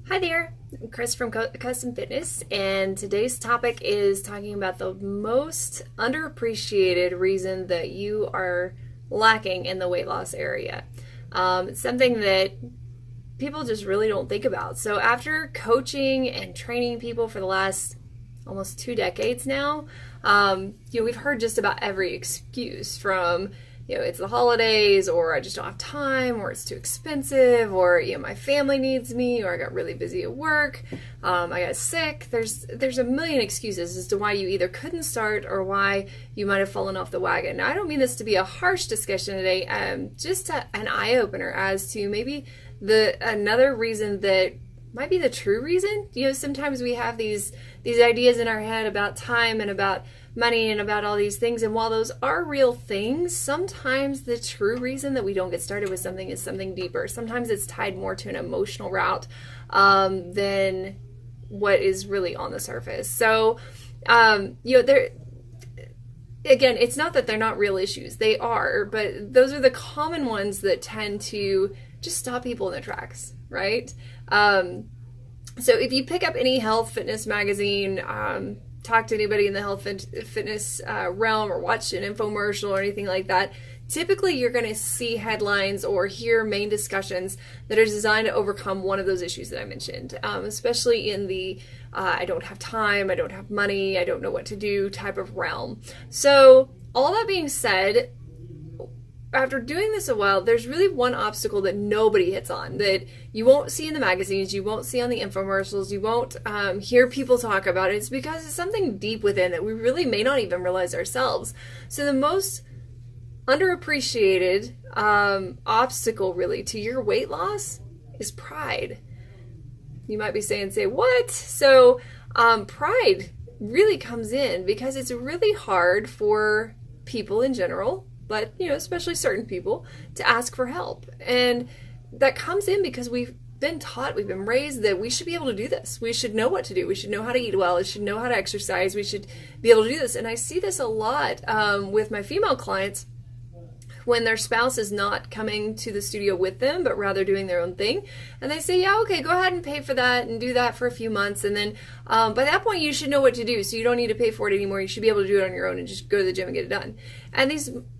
Hi there, I'm Chris from Custom Fitness, and today's topic is talking about the most underappreciated reason that you are lacking in the weight loss area. It's something that people just really don't think about. So, after coaching and training people for the last almost 2 decades now, we've heard just about every excuse from it's the holidays, or I just don't have time, or it's too expensive, or my family needs me, or I got really busy at work, I got sick. There's a million excuses as to why you either couldn't start or why you might have fallen off the wagon. Now, I don't mean this to be a harsh discussion today, just an eye opener as to maybe another reason that might be the true reason. Sometimes we have these ideas in our head about time and about money and about all these things, and while those are real things, sometimes the true reason that we don't get started with something is something deeper. Sometimes it's tied more to an emotional route than what is really on the surface. So there again, it's not that they're not real issues. They are, but those are the common ones that tend to just stop people in their tracks, right? So if you pick up any health fitness magazine, talk to anybody in the health fitness realm, or watch an infomercial or anything like that, typically you're going to see headlines or hear main discussions that are designed to overcome one of those issues that I mentioned, especially in the I don't have time, I don't have money, I don't know what to do type of realm. So all that being said, after doing this a while, there's really one obstacle that nobody hits on, that you won't see in the magazines, you won't see on the infomercials, you won't hear people talk about it. It's because it's something deep within that we really may not even realize ourselves. So the most underappreciated obstacle really to your weight loss is pride. You might be saying, what? So pride really comes in because it's really hard for people in general, but especially certain people, to ask for help. And that comes in because we've been taught, we've been raised that we should be able to do this. We should know what to do. We should know how to eat well. We should know how to exercise. We should be able to do this. And I see this a lot with my female clients when their spouse is not coming to the studio with them, but rather doing their own thing. And they say, yeah, okay, go ahead and pay for that and do that for a few months. And then by that point, you should know what to do. So you don't need to pay for it anymore. You should be able to do it on your own and just go to the gym and get it done. And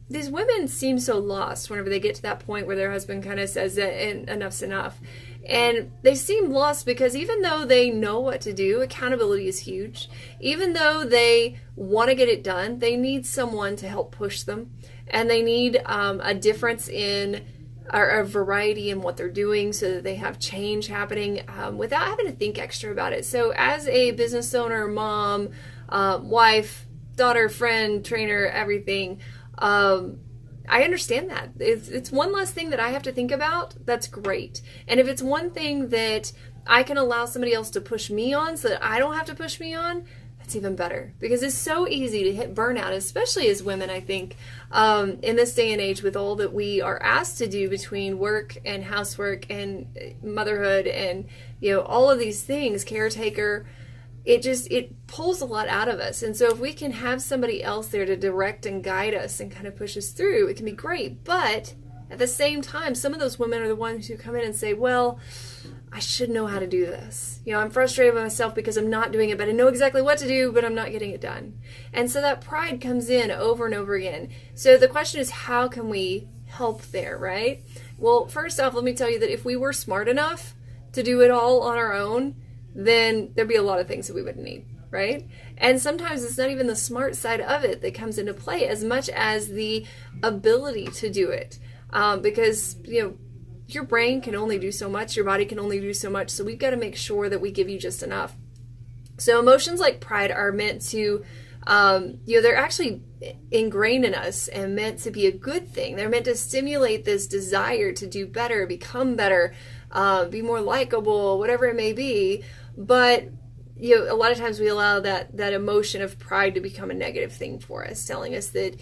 these women seem so lost whenever they get to that point where their husband kind of says that enough's enough. And they seem lost because even though they know what to do, accountability is huge. Even though they want to get it done, they need someone to help push them. And they need a difference in, or a variety in what they're doing so that they have change happening without having to think extra about it. So as a business owner, mom, wife, daughter, friend, trainer, everything, I understand that. It's one less thing that I have to think about. That's great. And if it's one thing that I can allow somebody else to push me on so that I don't have to push me on, that's even better, because it's so easy to hit burnout, especially as women, I think, in this day and age, with all that we are asked to do between work and housework and motherhood and all of these things, caretaker. It pulls a lot out of us. And so if we can have somebody else there to direct and guide us and kind of push us through, it can be great. But at the same time, some of those women are the ones who come in and say, well, I should know how to do this. I'm frustrated with myself because I'm not doing it, but I know exactly what to do, but I'm not getting it done. And so that pride comes in over and over again. So the question is, how can we help there, right? Well, first off, let me tell you that if we were smart enough to do it all on our own, then there'd be a lot of things that we wouldn't need, right? And sometimes it's not even the smart side of it that comes into play as much as the ability to do it. Because, your brain can only do so much, your body can only do so much, so we've got to make sure that we give you just enough. So emotions like pride are meant to, they're actually ingrained in us and meant to be a good thing. They're meant to stimulate this desire to do better, become better, be more likable, whatever it may be. But a lot of times we allow that emotion of pride to become a negative thing for us, telling us that,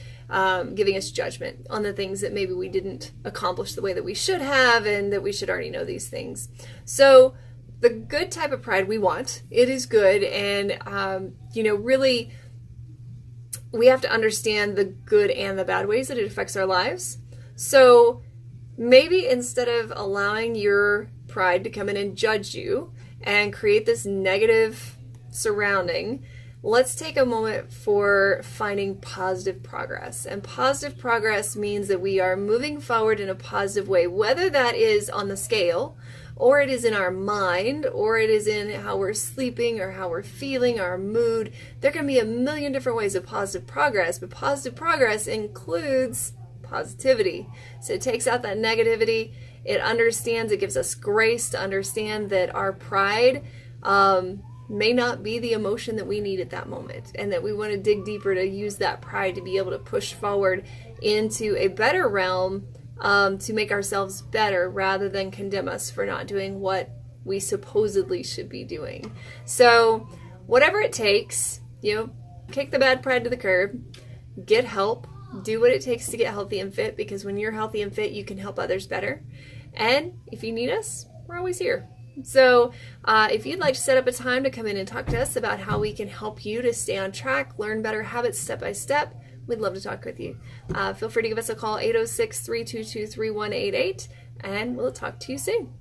giving us judgment on the things that maybe we didn't accomplish the way that we should have, and that we should already know these things. So the good type of pride we want, it is good, and really we have to understand the good and the bad ways that it affects our lives. So maybe instead of allowing your pride to come in and judge you and create this negative surrounding, let's take a moment for finding positive progress. And positive progress means that we are moving forward in a positive way, whether that is on the scale, or it is in our mind, or it is in how we're sleeping, or how we're feeling, our mood. There can be a million different ways of positive progress, but positive progress includes positivity. So it takes out that negativity. It understands, it gives us grace to understand that our pride may not be the emotion that we need at that moment, and that we want to dig deeper to use that pride to be able to push forward into a better realm, to make ourselves better rather than condemn us for not doing what we supposedly should be doing. So whatever it takes, kick the bad pride to the curb, get help, do what it takes to get healthy and fit, because when you're healthy and fit, you can help others better. And if you need us, we're always here. So if you'd like to set up a time to come in and talk to us about how we can help you to stay on track, learn better habits step by step, we'd love to talk with you. Feel free to give us a call, 806-322-3188, and we'll talk to you soon.